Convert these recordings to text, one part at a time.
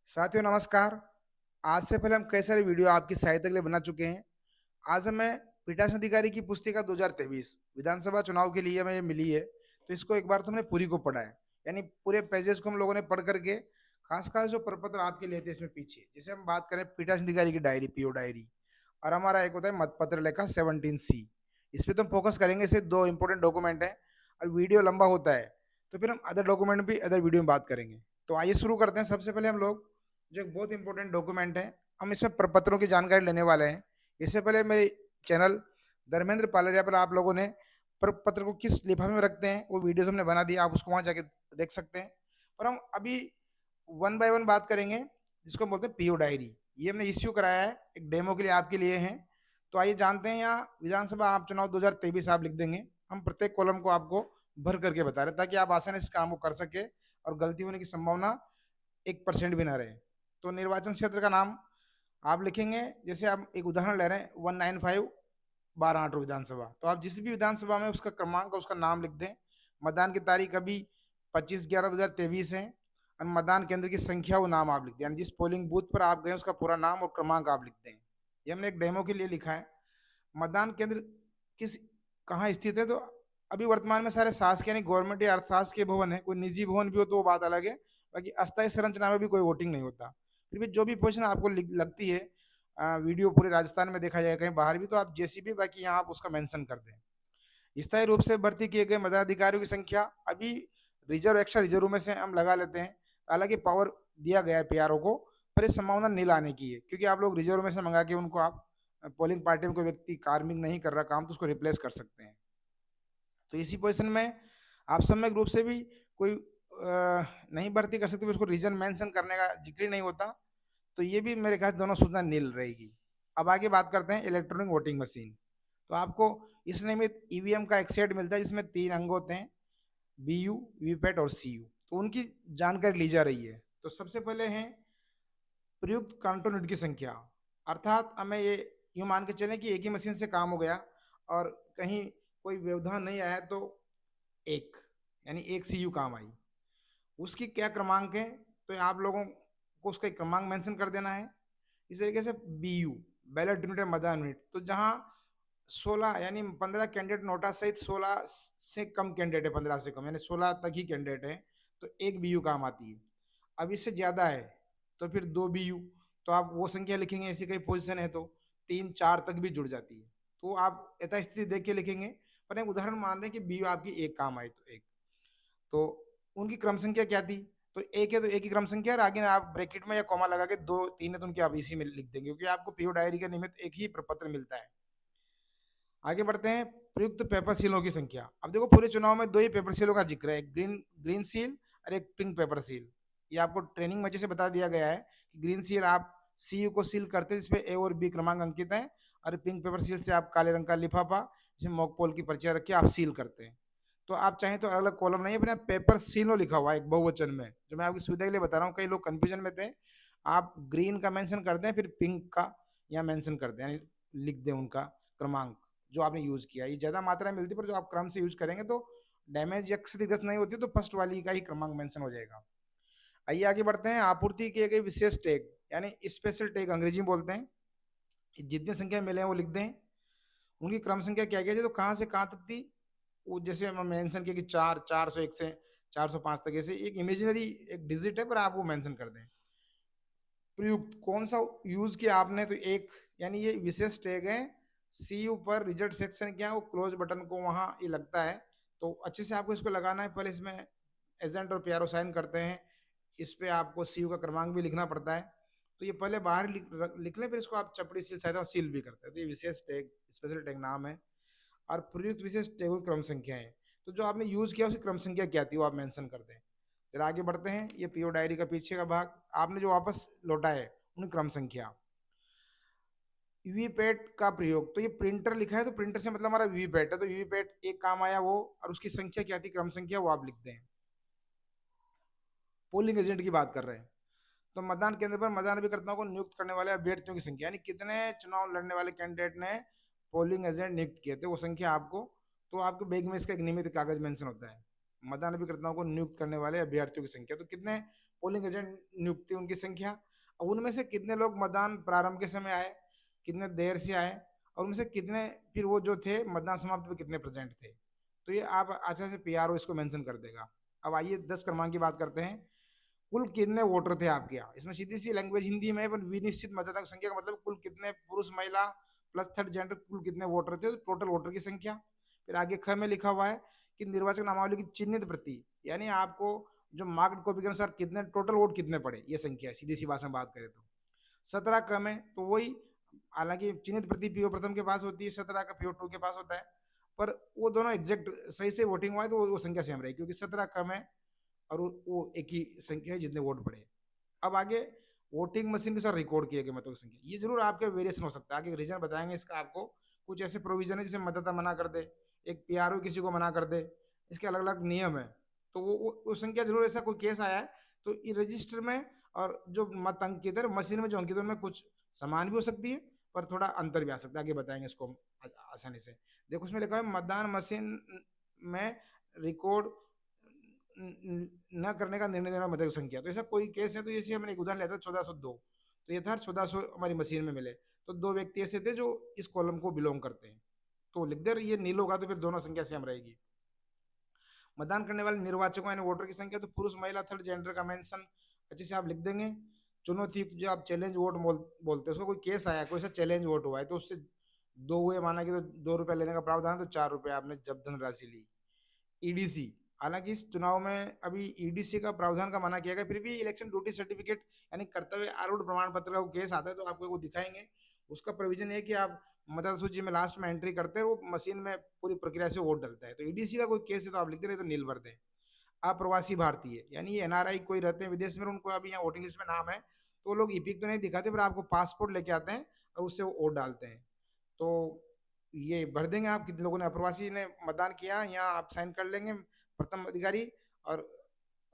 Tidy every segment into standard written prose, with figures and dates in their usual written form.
साथियों नमस्कार। आज से पहले हम कई सारे वीडियो आपकी सहायता के लिए बना चुके हैं। आज हमें पीठासीन अधिकारी की पुस्तिका 2023 विधानसभा चुनाव के लिए हमें ये मिली है, तो इसको एक बार तुमने पूरी को पढ़ा है। यानी पूरे पेजेस को हम लोगों ने पढ़ करके खास जो प्रपत्र आपके लिए थे इसमें पीछे, जैसे हम बात करें पीठासीन अधिकारी की डायरी, पीओ डायरी, और हमारा एक होता है मतपत्र लेखा 17C। इस पे तो हम फोकस करेंगे, इसे दो इंपॉर्टेंट डॉक्यूमेंट है और वीडियो लंबा होता है, तो फिर हम अदर डॉक्यूमेंट भी अदर वीडियो में बात करेंगे। तो आइए शुरू करते हैं। सबसे पहले हम लोग जो एक बहुत इंपॉर्टेंट डॉक्यूमेंट है, हम इसमें प्रपत्रों की जानकारी लेने वाले हैं। इससे पहले मेरे चैनल धर्मेंद्र पालरिया पर आप लोगों ने प्रपत्र को किस लिफाफे में रखते हैं वो वीडियो हमने बना दिया, आप उसको वहां जाके देख सकते हैं। पर हम अभी वन बाय वन बात करेंगे, जिसको हम बोलते हैं पीओ डायरी। ये हमने इश्यू कराया है, एक डेमो के लिए आपके लिए है। तो आइए जानते हैं। यहाँ विधानसभा आप चुनाव 2023 आप लिख देंगे। हम प्रत्येक कॉलम को आपको भर करके बता रहे हैं ताकि आप आसानी से इस काम को कर सके और गलती होने की संभावना 1% भी ना रहे। तो निर्वाचन क्षेत्र का नाम आप लिखेंगे, जैसे आप एक उदाहरण ले रहे हैं 195 12 विधानसभा, तो आप जिस भी विधानसभा में उसका क्रमांक उसका नाम लिख दें। मतदान की तारीख अभी 25/11/2023 है और मतदान केंद्र की संख्या वो नाम आप लिख दें, यानी जिस पोलिंग बूथ पर आप गए उसका पूरा नाम और क्रमांक आप लिख दें। ये हमने एक डेमो के लिए लिखा है। मतदान केंद्र किस कहाँ स्थित है, तो अभी वर्तमान में सारे शासकीय यानी गवर्नमेंट या अर्थशासकीय भवन है। कोई निजी भवन भी हो तो वो बात अलग है, बाकी अस्थायी संरचना में भी कोई वोटिंग नहीं होता। फिर भी जो भी पोजीशन आपको लगती है, वीडियो पूरे राजस्थान में देखा जाएगा, कहीं बाहर भी, तो आप जैसी भी, बाकी यहाँ आप उसका मेंशन कर दें। स्थायी रूप से भर्ती किए गए मताधिकारियों की संख्या अभी रिजर्व एक्स्ट्रा रिजर्व में से हम लगा लेते हैं। हालांकि पावर दिया गया है पीआरओ को, पर इस संभावना नील आने की है, क्योंकि आप लोग रिजर्व में से मंगा के उनको आप पोलिंग पार्टी में कोई व्यक्ति कार्मिक नहीं कर रहा काम तो उसको रिप्लेस कर सकते हैं। तो इसी पोजीशन में आप सम्यक रूप से भी कोई नहीं भर्ती कर सकते, उसको रीजन मेंशन करने का जिक्र ही नहीं होता। तो ये भी मेरे ख्याल दोनों सूचना नील रहेगी। अब आगे बात करते हैं इलेक्ट्रॉनिक वोटिंग मशीन। तो आपको इस निमित्त ईवीएम का एक सेट मिलता है जिसमें 3 अंग होते हैं, बीयू, वीपैट और सीयू। तो उनकी जानकारी ली जा रही है। तो सबसे पहले है प्रयुक्त काउंटर यूनिट की संख्या, अर्थात हमें ये यूं मान के चलें कि एक ही मशीन से काम हो गया और कहीं कोई व्यवधान नहीं आया, तो एक यानी एक सीयू काम आई। उसकी क्या क्रमांक है, तो आप लोगों को उसका क्रमांक मेंशन कर देना है। इस तरीके से बीयू, बैलेट यूनिट मतदान यूनिट, तो जहां 16 यानी 15 कैंडिडेट नोटा सहित 16 से कम कैंडिडेट है, 15 से कम यानी 16 तक ही कैंडिडेट है, तो एक बीयू काम आती है। अब इससे ज्यादा है तो फिर 2 बीयू, तो आप वो संख्या लिखेंगे। ऐसी कई पोजीशन है तो 3 4 तक भी जुड़ जाती है, तो आप यथास्थिति देख के लिखेंगे। पर एक उदाहरण मान रहे हैं कि बीयू आपकी एक काम आई, तो एक, तो उनकी क्रम संख्या क्या थी, तो एक है तो एक ही क्रम संख्या, और आगे आप ब्रैकेट में या कॉमा लगा के 2 3 है तो उनकी आप इसी में लिख देंगे, क्योंकि आपको पीओ डायरी के निमित्त एक ही प्रपत्र मिलता है। आगे बढ़ते हैं, प्रयुक्त पेपर सीलों की संख्या। अब देखो पूरे चुनाव में 2 ही पेपर सीलों का जिक्र है, एक ग्रीन ग्रीन सील और एक पिंक पेपर सील। ये आपको ट्रेनिंग में से बता दिया गया है कि ग्रीन सील आप सीयू को सील करते हैं जिसपे ए और बी क्रमांक अंकित है, और पिंक पेपर सील से आप काले रंग का लिफाफा जिसमें मॉक पोल की पर्चियां रख के आप सील करते हैं। तो आप चाहें तो अलग अलग कॉलम नहीं, अपने पेपर सीलो लिखा हुआ है एक बहुवचन में, जो मैं आपकी सुविधा के लिए बता रहा हूँ। कई लोग कंफ्यूजन में थे। आप ग्रीन का मेंशन कर दें, फिर पिंक का या मेंशन कर दें, यानी लिख दें उनका क्रमांक जो आपने यूज किया। ये ज्यादा मात्रा में मिलती है, पर जो आप क्रम से यूज करेंगे तो डैमेज या क्षतिग्रस्त नहीं होती, तो फर्स्ट वाली का ही क्रमांक मेंशन हो जाएगा। आइए आगे बढ़ते हैं, आपूर्ति किए गए विशेष टैग यानी स्पेशल टैग अंग्रेजी में बोलते हैं, जितनी संख्या मिले हैं वो लिख दें। उनकी क्रम संख्या क्या क्या थी, तो कहाँ से कहाँ तक थी, वो जैसे हम मेंशन किया कि 401 से 405 तक, ऐसे एक इमेजिनरी एक डिजिट है पर आप वो मेंशन कर दें। प्रयुक्त कौन सा यूज किया आपने, तो एक, यानी ये विशेष टैग है। सी ऊपर रिजल्ट सेक्शन क्या है, वो क्लोज बटन को वहां ये लगता है, तो अच्छे से आपको इसको लगाना है। पहले इसमें एजेंट और पीआरओ साइन करते हैं, इस पे आपको सीयू का क्रमांक भी लिखना पड़ता है। तो ये पहले बाहर लिख लें, फिर इसको आप चपड़ी सील सहित सील भी करते हैं। तो ये विशेष टैग स्पेशल टैग नाम है। और प्रयुक्त विशेष टैग की क्रम संख्या है, तो जो आपने यूज किया उसकी क्रम संख्या क्या थी वो आप मेंशन कर दें। फिर आगे बढ़ते हैं, ये पीओ डायरी का पीछे का भाग आपने जो वापस लौटा है उनकी क्रम संख्या। वीवीपैट का प्रयोग, तो ये प्रिंटर लिखा है तो प्रिंटर से मतलब हमारा वीवीपैट है, तो वीवीपैट एक काम आया वो, और उसकी संख्या क्या थी, क्रम संख्या, वो आप लिख दें। पोलिंग एजेंट की बात कर रहे हैं, तो मतदान केंद्र पर मतदान अभिकर्ताओं को नियुक्त करने वाले अभ्यर्थियों की संख्या, यानी कितने चुनाव लड़ने वाले कैंडिडेट ने पोलिंग एजेंट नियुक्त किए थे वो संख्या आपको, तो आपके बैग में इसका एक नियमित कागज मेंशन होता है। मतदान अभिकर्ताओं को नियुक्त करने वाले अभ्यर्थियों की संख्या। तो कितने पोलिंग एजेंट नियुक्त थे, उनकी संख्या, और उनमें से कितने लोग मतदान प्रारंभ के समय आए, कितने देर से आए, और उनमें से कितने फिर वो जो थे मतदान समाप्ति पे कितने प्रेजेंट थे। तो ये आप अच्छा से पीआरओ इसको मेंशन कर देगा। अब आइए 10 क्रमांक की बात करते हैं। कुल कितने वोटर थे आपके यहाँ, इसमें सीधी सी लैंग्वेज हिंदी में है, पर विनिश्चित मतदाता की संख्या का मतलब कुल कितने पुरुष महिला प्लस थर्ड जेंडर कुल कितने वोटर थे, तो टोटल वोटर की संख्या। फिर आगे ख में लिखा हुआ है कि निर्वाचक नामावली की चिन्हित प्रति, यानी आपको जो मार्क्ड कॉपी के अनुसार कितने टोटल वोट कितने पड़े, ये संख्या है सीधी सी भाषा में बात करें तो। 17 क में तो वही, हालांकि चिन्हित प्रति पीओ प्रथम के पास होती है, 17 का पीओ 2 के पास होता है, पर वो दोनों एग्जैक्ट सही से वोटिंग हुआ है तो वो संख्या सेम रहेगी, क्योंकि 17 कम है और वो एक ही संख्या है जितने वोट पड़े। अब आगे वोटिंग मशीन के साथ रिकॉर्ड किए गए मतों की संख्या, ये जरूर आपके वेरिएशन हो सकता है, आगे रीजन बताएंगे इसका आपको। कुछ ऐसे प्रोविजन है जिसे मतदाता मना कर दे, एक पीआरओ किसी को मना कर दे, इसके अलग अलग नियम है। तो वो संख्या जरूर, ऐसा कोई केस आया है तो ये रजिस्टर में और जो मत अंकित है मशीन में जो अंकित है उनमें कुछ समान भी हो सकती है, पर थोड़ा अंतर भी आ सकता है, आगे बताएंगे इसको आसानी से। देखो उसमें लिखा है मतदान मशीन में रिकॉर्ड न करने का निर्णय देना मतदाता संख्या। तो ऐसा कोई केस है, तो जैसे हमने एक उदाहरण लिया था 1402, तो ये था 1400 हमारी मशीन में मिले, तो दो व्यक्ति ऐसे थे जो इस कॉलम को बिलोंग करते हैं, तो लिख दे ये नील होगा तो फिर दोनों संख्या सेम रहेगी। मतदान करने वाले निर्वाचकों यानी वोटर की संख्या, तो पुरुष महिला थर्ड जेंडर का मेंशन अच्छे से आप लिख देंगे। चुनौती जो आप चैलेंज वोट बोलते हैं, उसको कोई केस आया, कोई सा चैलेंज वोट हुआ है तो उससे दो हुए माना कि तो 2 रुपया लेने का प्रावधान, तो 4 रुपया आपने जब धनराशि ली। ईडीसी, हालांकि इस चुनाव में अभी ईडीसी का प्रावधान का मना किया गया, फिर भी इलेक्शन ड्यूटी सर्टिफिकेट यानी कर्तव्य आरूढ़ प्रमाण पत्र का केस आता है तो आपको वो दिखाएंगे। उसका प्रोविजन है कि आप मतदाता सूची में लास्ट में एंट्री करते हैं, वो मशीन में पूरी प्रक्रिया से वोट डलता है। तो ईडीसी का कोई केस है तो आप लिखते रहे तो नील भर दें। अप्रवासी भारतीय यानी ये एनआरआई कोई रहते हैं विदेश में, उनको अभी यहाँ वोटिंग लिस्ट में नाम है, तो वो लोग ईपिक तो नहीं दिखाते, पर आपको पासपोर्ट लेके आते हैं और उससे वो वोट डालते हैं। तो ये भर देंगे आप कितने लोगों ने अप्रवासी ने मतदान किया, यहाँ आप साइन कर लेंगे प्रथम अधिकारी, और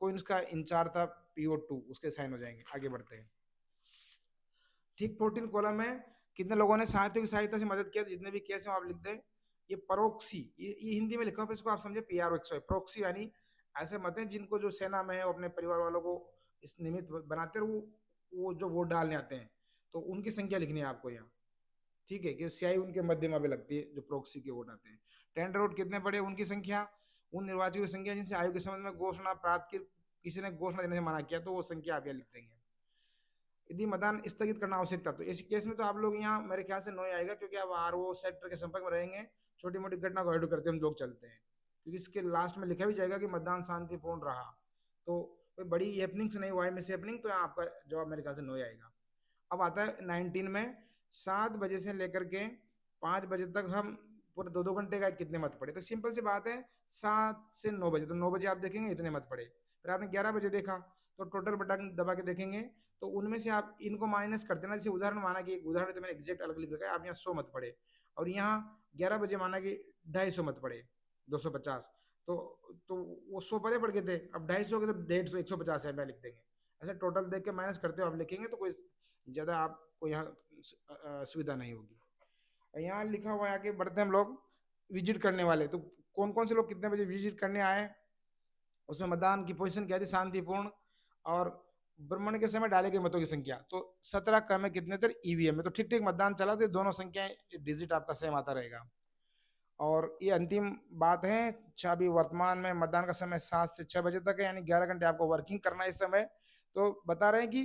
कोई उसका इंचार्ज था पीओ 2, उसके साइन हो जाएंगे। आगे बढ़ते हैं। ठीक 14 कॉलम में कितने लोगों ने साहित्यों की सहायता से मदद किया, तो जितने भी केस हैं आप लिख दें। ये परोक्सी, ये हिंदी में लिखा हुआ, इसको आप समझे पीआरओ 100। प्रोक्सी यानी ऐसे मत हैं जिनको जो सेना में है वो अपने परिवार वालों को इस निमित्त बनाते हैं, वो जो वोट डालने आते हैं, तो उनकी संख्या लिखनी है आपको यहाँ। ठीक है, कि स्याही उनके मध्यमा पे लगती है जो प्रोक्सी के वोट आते हैं। टेंडर वोट कितने पड़े, उनकी संख्या। उन निर्वाचियों की संख्या जिनसे आयोग के संबंध में घोषणा प्राप्त की, किसी ने घोषणा देने से मना किया, तो वो संख्या आप यहाँ लिख देंगे। यदि मतदान स्थगित करना आवश्यक था, तो इस केस में तो आप लोग यहाँ मेरे ख्याल से नो आएगा, क्योंकि अब आरओ सेक्टर के संपर्क में रहेंगे, छोटी मोटी घटना को हेड करते हम लोग चलते हैं, क्योंकि इसके लास्ट में लिखा भी जाएगा कि मतदान शांतिपूर्ण रहा, तो कोई बड़ी हैपनिंग्स नहीं हुआ है, मिस हैपनिंग, तो यहाँ आपका जवाब मेरे ख्याल से नो आएगा। अब आता है 19 में 7 बजे से लेकर के 5 बजे तक हम पूरे 2-2 घंटे का कितने मत पड़े, तो सिंपल सी बात है 7 से 9 बजे, तो 9 बजे आप देखेंगे इतने मत पड़े, फिर आपने 11 बजे देखा तो टोटल बटन दबा के देखेंगे, तो उनमें से आप इनको माइनस कर देना। जैसे उदाहरण माना कि एक उदाहरण तो मैंने एग्जैक्ट अलग लिख रखा है, आप यहाँ 100 मत पड़े और यहाँ 11 बजे माना कि 250 मत पड़े, 250, तो वो 100 पहले पड़ गए थे, अब 250 के तो 150 150 है मैं लिख देंगे। ऐसे टोटल देख के माइनस करते हो आप लिखेंगे, तो कोई ज़्यादा आपको यहाँ सुविधा नहीं होगी। और यहाँ लिखा हुआ है, आगे बढ़ते हैं हम लोग। विजिट करने वाले, तो कौन कौन से लोग कितने बजे विजिट करने आए, उसमें मतदान की पोजीशन क्या थी, शांतिपूर्ण, और भ्रमण के समय डाले गए मतों की संख्या। तो 17 कम में कितने थे ईवीएम में, तो ठीक ठीक मतदान चला, तो दोनों संख्याएं डिजिट आपका सेम आता रहेगा। और ये अंतिम बात है, अभी वर्तमान में मतदान का समय 7 से 6 बजे तक है, यानी 11 घंटे आपको वर्किंग करना है इस समय। तो बता रहे हैं कि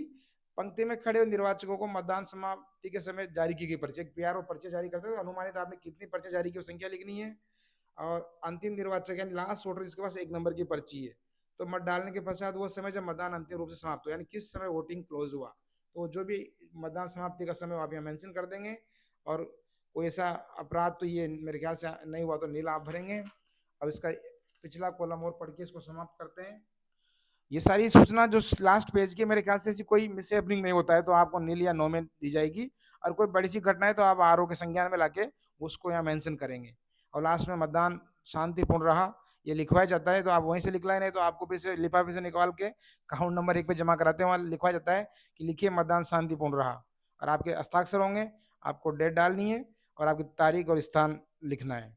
पंक्ति में खड़े हुए निर्वाचकों को मतदान समाप्ति के समय जारी की गई पर्ची, पीआरओ पर्ची जारी करते हैं, तो अनुमानित आपने कितनी पर्ची जारी की संख्या लिखनी है। और अंतिम निर्वाचक यानी लास्ट वोटर जिसके पास 1 नंबर की पर्ची है, तो मत डालने के पश्चात वो समय जब मतदान अंतिम रूप से समाप्त हो, यानी किस समय वोटिंग क्लोज हुआ, तो जो भी मतदान समाप्ति का समय आप यहाँ मेंशन कर देंगे। और कोई ऐसा अपराध तो ये मेरे ख्याल से नहीं हुआ तो नीला आप भरेंगे। अब इसका पिछला कॉलम और पढ़ के इसको समाप्त करते हैं। ये सारी सूचना जो लास्ट पेज की, मेरे ख्याल से ऐसी कोई मिसहैपनिंग नहीं होता है तो आपको नील या नो में दी जाएगी, और कोई बड़ी सी घटना है तो आप आरओ के संज्ञान में लाके उसको यहाँ मेंशन करेंगे। और लास्ट में मतदान शांतिपूर्ण रहा ये लिखवाया जाता है, तो आप वहीं से लिखवाए, नहीं तो आपको फिर से लिफाफे से निकाल के काउंट नंबर 1 पे जमा कराते हैं, वहाँ लिखवाया जाता है कि लिखिए मतदान शांतिपूर्ण रहा, और आपके हस्ताक्षर होंगे, आपको डेट डालनी है और आपकी तारीख और स्थान लिखना है।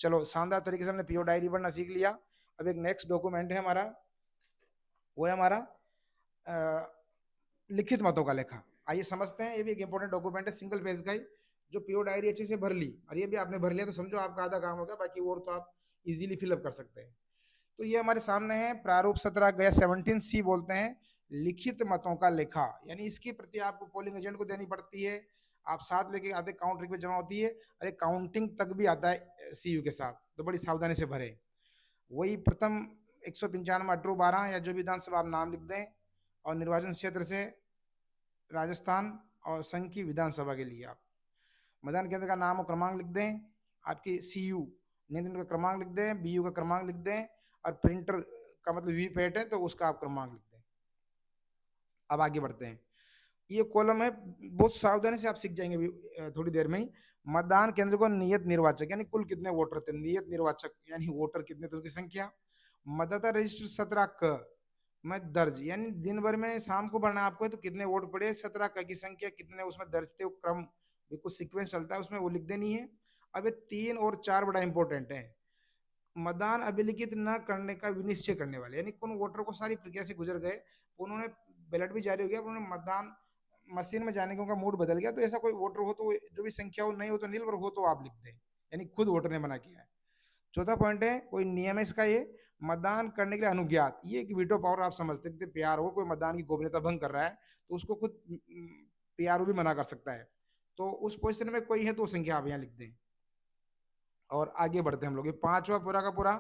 चलो शानदार तरीके से हमने पीओ डायरी पढ़ना सीख लिया। अब एक नेक्स्ट डॉक्यूमेंट है हमारा, वो है हमारा लिखित मतों का लेखा। आइए समझते हैं, ये भी एक इंपॉर्टेंट डॉक्यूमेंट है, सिंगल पेज का ही, जो पीओ डायरी अच्छे से भर ली और ये भी आपने भर लिया तो समझो आपका आधा काम हो गया, बाकी और तो आप इजीली फिलअप कर सकते हैं। तो ये हमारे सामने है प्रारूप 17 गया 17C बोलते हैं, लिखित मतों का लेखा, यानी इसकी प्रति आपको पोलिंग एजेंट को देनी पड़ती है, आप साथ लेके आते काउंटर पे जमा होती है, अरे काउंटिंग तक भी आता है सीयू के साथ, तो बड़ी सावधानी से भरे। वही प्रथम 195 अटरू 12 या जो विधानसभा आप नाम लिख दें, और निर्वाचन क्षेत्र से राजस्थान और संघ की विधानसभा के लिए आप मतदान केंद्र का नाम और क्रमांक लिख दें, आपकी सीयू नियंत्रण का क्रमांक लिख दें, बीयू का क्रमांक लिख दें, और प्रिंटर का मतलब वीपैट है तो उसका आप क्रमांक लिख दें। अब आगे बढ़ते हैं, ये कॉलम है, बहुत सावधानी से आप सीख जाएंगे थोड़ी देर में ही। मतदान केंद्र को नियत निर्वाचक यानी कुल कितने वोटर थे, नियत निर्वाचक यानी वोटर कितने थे उनकी संख्या। मतदाता रजिस्टर 17 क में दर्ज, यानी दिन भर में शाम को भरना आपको है तो कितने वोट पड़े, 17 क की संख्या कितने उसमें दर्ज थे, वो क्रम बिल्कुल सीक्वेंस चलता है उसमें, वो लिख देनी है। अब ये 3 और 4 बड़ा इंपॉर्टेंट है। मतदान अभिलिखित न करने का विनिश्चय करने वाले, यानी कौन वोटर को सारी प्रक्रिया से गुजर गए, उन्होंने बैलेट भी जारी हो गया, उन्होंने मतदान मशीन में जाने का उनका मूड बदल गया, तो ऐसा कोई वोटर हो तो जो भी संख्या हो, नहीं हो तो नील, पर हो तो आप लिख दें, यानी खुद वोटर ने मना किया है। चौथा पॉइंट है, कोई नियम है इसका, ये मतदान करने के लिए अनुज्ञात, ये एक वीटो पावर आप समझ सकते हैं, पीआरओ कोई मतदान की गोपनीयता भंग कर रहा है तो उसको खुद पीआरओ भी मना कर सकता है, तो उस पोजिशन में कोई है तो संख्या आप यहाँ लिख दें। और आगे बढ़ते हैं हम लोग, ये पांचवा पूरा का पूरा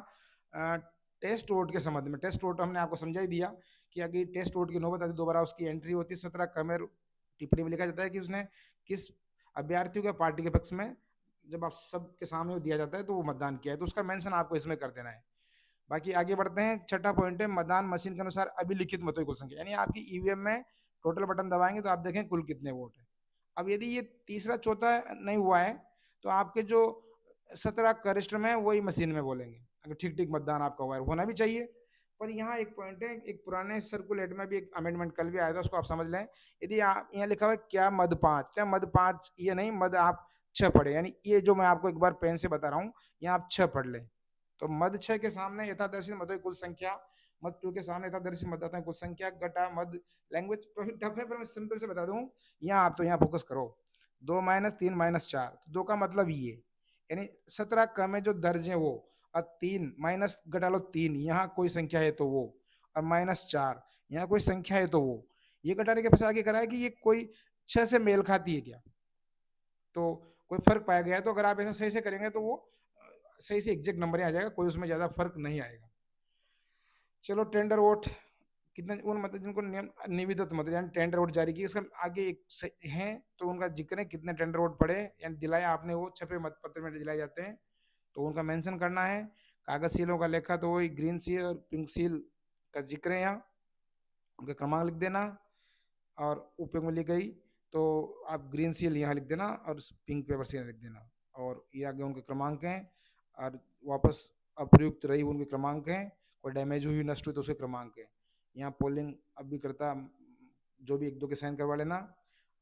टेस्ट वोट के संबंध में। टेस्ट वोट हमने आपको समझा ही दिया कि अगर टेस्ट वोट की नौबत आती दोबारा उसकी एंट्री होती है। 17 कमेर टिप्पणी में लिखा जाता है कि उसने किस अभ्यर्थियों के पार्टी के पक्ष में, जब आप सबके सामने दिया जाता है तो वो मतदान किया है, तो उसका मेंशन आपको इसमें कर देना है। बाकी आगे बढ़ते हैं, छठा पॉइंट है, मतदान मशीन के अनुसार अभिलिखित मतों की कुल संख्या, यानी आपकी ईवीएम में टोटल बटन दबाएंगे तो आप देखें कुल कितने वोट है। अब यदि ये तीसरा चौथा नहीं हुआ है तो आपके जो 17 करिष्ठ में वही मशीन में बोलेंगे, अगर ठीक ठीक मतदान आपका हुआ है, होना भी चाहिए। पर यहाँ एक पॉइंट है, एक पुराने सर्कुलेट में भी एक अमेंडमेंट कल भी आया था, उसको आप समझ लें। यदि यहाँ लिखा हुआ है क्या मद 5, क्या मद 5, ये नहीं, मद आप 6 पढ़े, यानी ये जो मैं आपको एक बार पेन से बता रहा हूँ, यहाँ आप 6 पढ़ लें, तो मद 6 के सामने यथादर्शी मतों की कुल संख्या, मद 2 के सामने यथादर्शी मतदाताओं की कुल संख्या, घटा मद, लैंग्वेज टफ है पर मैं सिंपल से बता दूं, यहाँ आप तो यहाँ फोकस करो, 2 - 3 - 4, 2 का मतलब ये, यानी 17 क में जो दर्ज है वो, और 3 माइनस घटा लो 3, यहाँ कोई संख्या है तो वो, और -4 यहाँ कोई संख्या है तो वो, ये घटाने के पश्चात आगे करा है कि ये कोई 6 से मेल खाती है क्या, तो कोई फर्क पाया गया है, तो अगर आप ऐसा सही से करेंगे तो वो सही से एग्जैक्ट नंबर आ जाएगा, कोई उसमें ज्यादा फर्क नहीं आएगा। चलो टेंडर वोट कितने, उन मतलब जिनको नियम निविदित मतलब यानी टेंडर वोट जारी की, इसका आगे एक है तो उनका जिक्र है, कितने टेंडर वोट पड़े यानी दिलाए आपने, वो छपे मत पत्र में दिलाए जाते हैं तो उनका मेंशन करना है। कागज सीलों का लेखा तो वही ग्रीन सील और पिंक सील का जिक्र है, यहाँ उनका क्रमांक लिख देना, और उपयोग में ली गई तो आप ग्रीन सील यहाँ लिख देना और पिंक पेपर से लिख देना, और ये आगे उनके क्रमांक हैं, और वापस अप्रयुक्त रही उनके क्रमांक हैं, कोई डैमेज हुई नष्ट हुई तो उसके क्रमांक है। यहाँ पोलिंग अब भी करता जो भी 1-2 के साइन करवा लेना,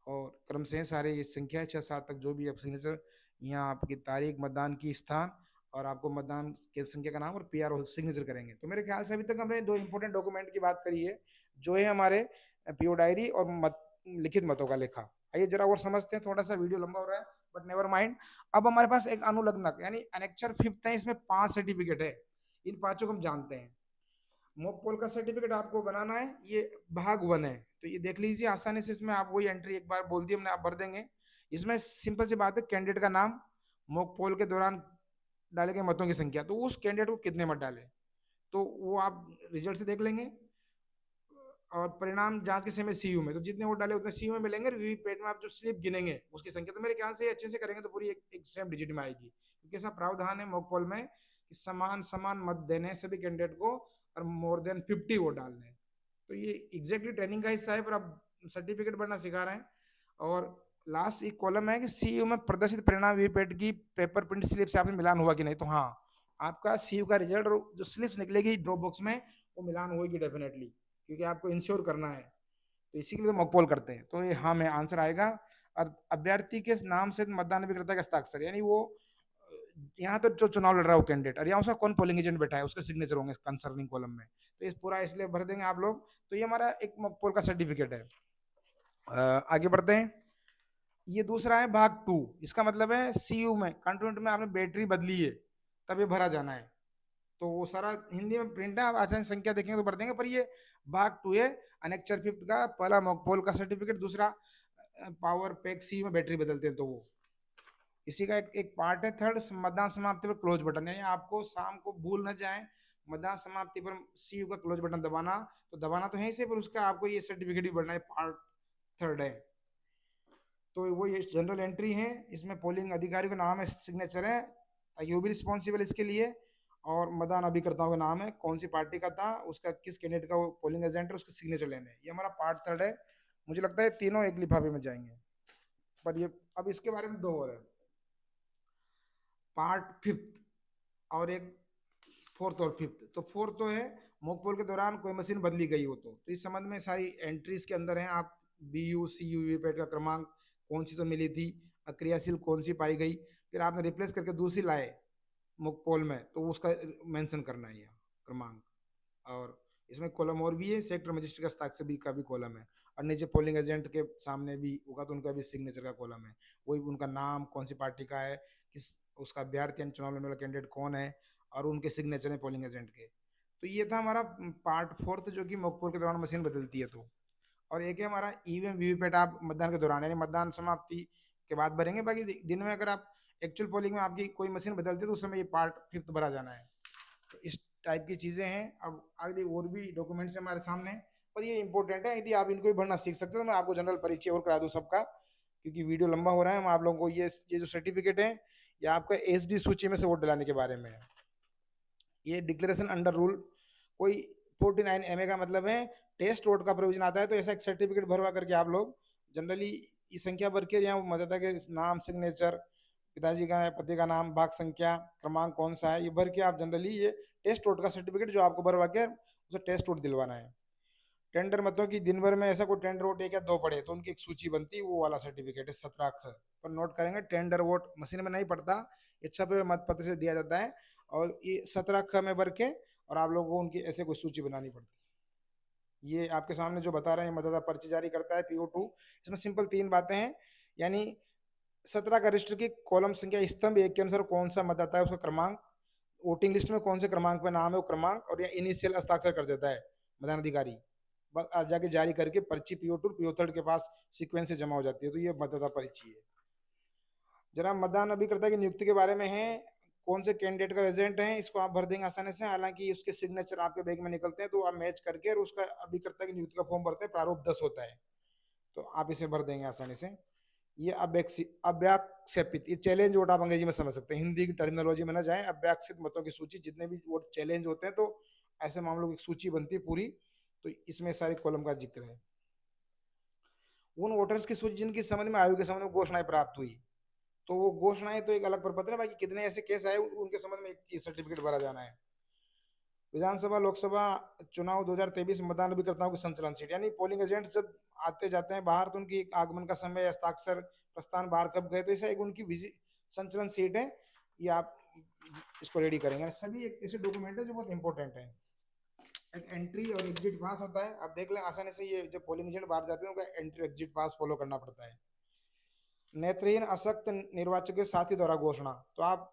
और क्रम से सारे ये संख्या 6-7 तक जो भी आप सिग्नेचर, यहाँ आपकी तारीख, मतदान की स्थान, और आपको मतदान के संख्या का नाम और पीआर सिग्नेचर करेंगे। तो मेरे ख्याल से अभी तक हमने 2 इंपॉर्टेंट डॉक्यूमेंट की बात करी है, जो है हमारे पीओ डायरी और लिखित मतों का लेखा। आइए जरा और समझते हैं, थोड़ा सा वीडियो लंबा हो रहा है बट नेवर माइंड। अब हमारे पास एक अनुलग्नक यानी अनेक्चर 5th है, इसमें 5 सर्टिफिकेट है, इन 5 को हम जानते हैं। मॉक पोल का सर्टिफिकेट आपको बनाना है, ये भाग 1 है, तो ये देख लीजिए आसानी से, इसमें आप वही एंट्री एक बार बोल दी हमने, आप भर देंगे। इसमें सिंपल सी बात है, कैंडिडेट का नाम, मॉक पोल के दौरान डाले गए मतों की संख्या, तो उस कैंडिडेट को कितने मत डाले तो वो आप रिजल्ट से देख लेंगे, और परिणाम जांच के समय सीयू में, तो जितने वोट डाले उतने सीयू में मिलेंगे, वीवीपैट में आप जो स्लिप गिनेंगे उसकी संख्या, तो मेरे ख्याल से अच्छे से करेंगे तो पूरी एक सेम डिजिट में आएगी, क्योंकि ऐसा प्रावधान है मॉक पोल में कि समान समान मत देने सभी कैंडिडेट को, और मोर देन 50 वोट डालने, तो ये एग्जैक्टली ट्रेनिंग का हिस्सा है, पर अब सर्टिफिकेट बनना सिखा रहे हैं। और लास्ट एक कॉलम है कि सीयू में प्रदर्शित परिणाम वीवीपैट की पेपर प्रिंट स्लिप से आपसे मिलान हुआ कि नहीं, तो हाँ, आपका सीयू का रिजल्ट जो स्लिप्स निकलेगी ड्रॉप बॉक्स में, वो मिलान होगी डेफिनेटली, क्योंकि आपको इंश्योर करना है, तो इसी के लिए मॉक पोल करते हैं, तो ये हाँ में आंसर आएगा। और अभ्यर्थी के नाम से मतदान अभिकर्ता का हस्ताक्षर, यानी वो यहाँ तो जो चुनाव लड़ रहा हो कैंडिडेट, और यहाँ उसका कौन पोलिंग एजेंट बैठा है, उसके सिग्नेचर होंगे कंसर्निंग कॉलम में। तो इस पूरा इसलिए भर देंगे आप लोग। तो ये हमारा एक मॉक पोल का सर्टिफिकेट है। आगे बढ़ते हैं। ये दूसरा है भाग 2। इसका मतलब है सीयू में कंटोनेंट में आपने बैटरी बदली है, तब ये भरा जाना है। तो वो सारा हिंदी में प्रिंट है, आप आसान संख्या देखेंगे तो भर देंगे। पर ये भाग 2 है, अनेक्चर 5 का पहला मॉक पोल का सर्टिफिकेट। दूसरा पावर पैक सी में बैटरी बदलते हैं तो वो इसी का एक पार्ट है। थर्ड, मतदान समाप्ति पर क्लोज बटन, यानी आपको शाम को भूल न जाए मतदान समाप्ति पर सी का क्लोज बटन दबाना। तो दबाना तो है से, पर उसका आपको ये सर्टिफिकेट भी भरना है, पार्ट थर्ड है। तो वो ये जनरल एंट्री है, इसमें पोलिंग अधिकारी का नाम है, सिग्नेचर है, ताकि वो भी रिस्पॉन्सिबल इसके लिए। और मतदान अभिकर्ताओं का नाम है, कौन सी पार्टी का था, उसका किस कैंडिडेट का वो पोलिंग एजेंट है, उसके सिग्नेचर लेने। ये हमारा पार्ट थर्ड है। मुझे लगता है तीनों एक लिफाफे में जाएंगे। पर ये अब इसके बारे में दो और है, पार्ट फिफ्थ और एक फोर्थ और फिफ्थ। तो फोर्थ तो है मॉक पोल के दौरान कोई मशीन बदली गई हो तो इस संबंध में सारी एंट्रीज के अंदर है। आप B U C U VVPAT का क्रमांक कौन सी तो मिली थी, अक्रियाशील कौन सी पाई गई, फिर आपने रिप्लेस करके दूसरी लाए मॉक पोल में, तो उसका मेंशन करना है यहाँ क्रमांक। और इसमें कॉलम और भी है, सेक्टर मजिस्ट्रेट का हस्ताक्षर भी का भी कॉलम है। और नीचे पोलिंग एजेंट के सामने भी होगा तो उनका भी सिग्नेचर का कॉलम है। वही उनका नाम, कौन सी पार्टी का है, किस उसका अभ्यर्थी चुनाव लड़ने वाला कैंडिडेट कौन है, और उनके सिग्नेचर है पोलिंग एजेंट के। तो ये था हमारा पार्ट फोर्थ, जो कि मॉक पोल के दौरान मशीन बदलती है तो। और एक है हमारा ईवीएम वीवीपैट, आप मतदान के दौरान यानी मतदान समाप्ति के बाद भरेंगे। बाकी दिन में अगर आप एक्चुअल पोलिंग में आपकी कोई मशीन बदलती है तो उस समय ये पार्ट फिफ्थ भरा जाना है। तो इस टाइप की चीजें हैं। अब आगे और भी डॉक्यूमेंट्स हमारे सामने, पर ये इंपॉर्टेंट है, यदि आप इनको भी भरना सीख सकते हो तो मैं आपको जनरल परिचय और करा दूं सबका, क्योंकि वीडियो लंबा हो रहा है। हम आप लोगों को ये जो सर्टिफिकेट है, ये आपका एसडी सूची में से वोट दिलाने के बारे में है। ये डिक्लेरेशन अंडर रूल कोई 49 एमए का मतलब है टेस्ट वोट का प्रोविजन आता है। तो ऐसा एक सर्टिफिकेट भरवा करके आप लोग जनरली ये संख्या भर के, यहाँ मतदाता के नाम, सिग्नेचर, पिताजी का है, पति का नाम, भाग संख्या, क्रमांक कौन सा है, ये भर के आप जनरली ये टेस्ट वोट का सर्टिफिकेट जो आपको भरवा के उसे टेस्ट वोट दिलवाना है। टेंडर मतों की दिन भर में ऐसा कोई टेंडर वोट एक या दो पड़े तो उनकी एक सूची बनती है, वो वाला सर्टिफिकेट है 17 अक्षर पर। नोट करेंगे टेंडर वोट मशीन में नहीं पड़ता, ये छपे मत पत्र से दिया जाता है। और ये 17 अक्षर में भर के और आप लोगों को उनकी ऐसे कोई सूची बनानी पड़ती है। ये आपके सामने जो बता रहे हैं, मतदाता पर्ची जारी करता है PO2। इसमें सिंपल 3 बातें हैं, यानी 17 का रजिस्टर की कॉलम संख्या स्तंभ 1 के अनुसार कौन सा मतदाता है उसका क्रमांक, वोटिंग लिस्ट में कौन से क्रमांक पे नाम है वो क्रमांक, और यह इनिशियल हस्ताक्षर कर देता है मतदान अधिकारी। बस आज जाके जारी करके पर्ची PO2 PO3 के पास सीक्वेंस से जमा हो जाती है। तो ये मतदाता पर्ची है। जरा मतदान अभिकर्ता की नियुक्ति के बारे में है, कौन से कैंडिडेट का एजेंट है, इसको आप भर देंगे आसानी से। हालांकि उसके सिग्नेचर आपके बैग में निकलते हैं तो आप मैच करके और उसका अभिकर्ता की नियुक्ति का फॉर्म भरते हैं, प्रारूप 10 होता है, तो आप इसे भर देंगे आसानी से। ये अव्याक्षेपित, ये चैलेंज वोट आप अंग्रेजी में समझ सकते हैं, हिंदी की टर्मिनोलॉजी में ना जाए। अव्याक्षित मतों की सूची, जितने भी वोट चैलेंज होते हैं तो ऐसे मामलों की सूची बनती है पूरी, तो इसमें सारे कॉलम का जिक्र है। उन वोटर्स की सूची जिनकी संबंध में आयोग के संबंध में घोषणाएं प्राप्त हुई, तो वो घोषणाएं तो एक अलग प्रपत्र है, बाकी कितने ऐसे केस आए उनके संबंध में ये सर्टिफिकेट भरा जाना है। विधानसभा लोकसभा चुनाव 2023 मतदान अभिकर्ताओं की संचलन सीट, यानी पोलिंग एजेंट जब आते जाते हैं बाहर तो उनकी आगमन का समय, हस्ताक्षर, प्रस्थान, बाहर कब गए, तो ऐसा एक उनकी संचलन सीट है। ये आप इसको रेडी करेंगे। सभी एक ऐसे डॉक्यूमेंट है जो बहुत इंपॉर्टेंट है। एक एंट्री और एग्जिट पास होता है, आप देख लें आसानी से। ये जो पोलिंग एजेंट बाहर जाते हैं उनका एंट्री एग्जिट पास फॉलो करना पड़ता है। नेत्रहीन अशक्त निर्वाचक के साथी द्वारा घोषणा, तो आप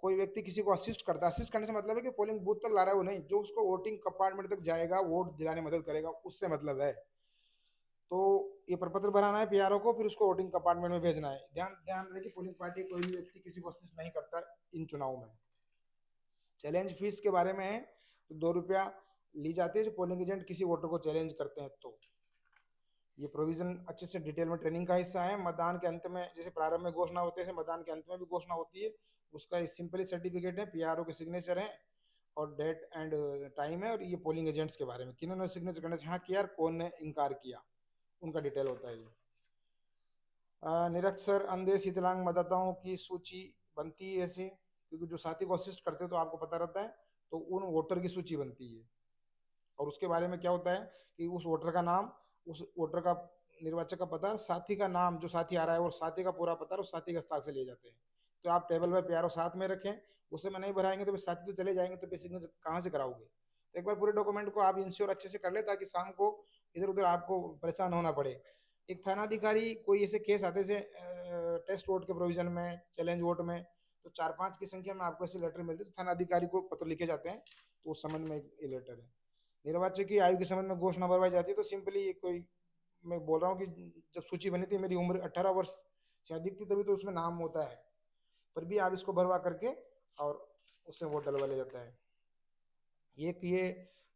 कोई व्यक्ति किसी को असिस्ट करता है, असिस्ट करने से मतलब है कि पोलिंग बूथ तक ला रहा है वो नहीं, जो उसको वोटिंग कंपार्टमेंट तक जाएगा, वोट दिलाने में मदद करेगा, उससे मतलब है। तो ये प्रपत्र बनाना है PRO को, फिर उसको वोटिंग कंपार्टमेंट में भेजना है। ध्यान ध्यान रहे कि पोलिंग पार्टी कोई भी व्यक्ति किसी को असिस्ट नहीं करता इन चुनाव में। चैलेंज फीस के बारे में है, तो 2 रुपया ली जाती है जो पोलिंग एजेंट किसी वोटर को चैलेंज करते हैं। तो ये प्रोविजन अच्छे से डिटेल में ट्रेनिंग का हिस्सा है। मतदान के अंत में जैसे प्रारंभ में घोषणा होते हैं, मतदान के अंत में भी घोषणा होती है। उसका सिंपली सर्टिफिकेट है, PRO के सिग्नेचर है और डेट एंड टाइम है। और ये पोलिंग एजेंट्स के बारे में किन्होंने सिग्नेचर करने से हाँ किया, कौन ने इनकार किया, उनका डिटेल होता है। ये निरक्षर, अंधे, शीतलांग मतदाताओं की सूची बनती है ऐसे, क्योंकि जो साथी को असिस्ट करते हैं तो आपको पता रहता है, तो उन वोटर की सूची बनती है। और उसके बारे में क्या होता है कि उस वोटर का नाम, उस वोटर का, निर्वाचक का पता, साथी का नाम, जो साथी आ रहा है और साथी का पूरा पता और साथी का हस्ताक्षर लिए जाते हैं। तो आप टेबल पे प्यारो साथ में रखें। उस समय नहीं भराएंगे तो फिर साथी तो चले जाएंगे, तो फिर सिग्नेचर कहाँ से कराओगे? तो एक बार पूरे डॉक्यूमेंट को आप इंश्योर अच्छे से कर ले, ताकि शाम को इधर उधर आपको परेशान होना पड़े। एक थानाधिकारी कोई ऐसे केस आते से टेस्ट वोट के प्रोविजन में, चैलेंज वोट में, तो 4-5 की संख्या में आपको ऐसे लेटर मिलते हैं, तो थानाधिकारी को पत्र लिखे जाते हैं, तो उस संबंध में ये लेटर है। निर्वाचक की आयु के संबंध में घोषणा भरवाई जाती है, तो सिंपली कोई, मैं बोल रहा हूँ कि जब सूची बनी थी मेरी उम्र 18 वर्ष से अधिक थी, तभी तो उसमें नाम होता है, पर भी आप इसको भरवा करके और उससे वोट डलवा लिया जाता है। एक ये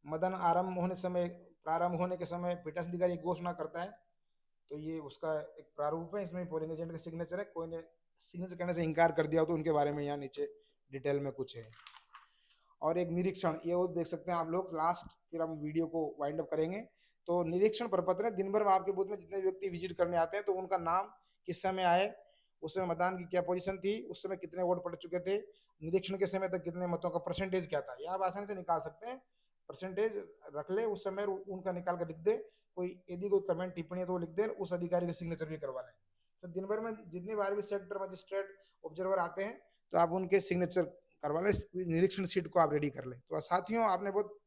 मतदान आरंभ होने समय, प्रारंभ होने के समय पीठासीन अधिकारी घोषणा करता है, तो ये उसका एक प्रारूप है, इसमें पोलिंग एजेंट का सिग्नेचर है। कोई ने सिग्नेचर करने से इनकार कर दिया हो तो उनके बारे में यहाँ नीचे डिटेल में कुछ है। और एक निरीक्षण, ये वो देख सकते हैं आप लोग लास्ट, फिर हम वीडियो को वाइंड अप करेंगे। तो निरीक्षण प्रपत्र है, दिन भर में आपके बूथ में जितने व्यक्ति विजिट करने आते हैं, तो उनका नाम, किस समय आए, उस समय मतदान की क्या पोजीशन थी, उस समय कितने वोट पड़ चुके थे, निरीक्षण के समय तक कितने मतों का परसेंटेज क्या था, ये आप आसानी से निकाल सकते हैं। परसेंटेज रख ले, उस समय उनका निकाल कर लिख दे। कोई यदि कोई कमेंट टिप्पणी है तो वो लिख दे, उस अधिकारी के सिग्नेचर भी करवा लें। तो दिन भर में जितनी बार भी सेक्टर मजिस्ट्रेट ऑब्जर्वर आते हैं, तो आप उनके सिग्नेचर करवा लें, निरीक्षण सीट को आप रेडी कर लें। तो साथियों, आपने बहुत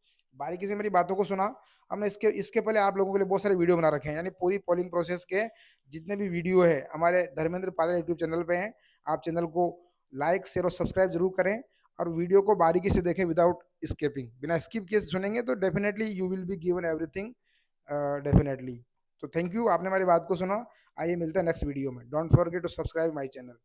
बारीकी से मेरी बातों को सुना। हमने इसके इसके पहले आप लोगों के लिए बहुत सारे वीडियो बना रखे हैं, यानी पूरी पोलिंग प्रोसेस के जितने भी वीडियो है हमारे धर्मेंद्र पाल यूट्यूब चैनल पे हैं। आप चैनल को लाइक, शेयर और सब्सक्राइब जरूर करें, और वीडियो को बारीकी से देखें विदाउट स्किपिंग। बिना स्किप किए सुनेंगे तो definitely you will be given everything, definitely. तो थैंक यू, आपने हमारी बात को सुना। आइए मिलते हैं नेक्स्ट वीडियो में। Don't forget to subscribe my channel.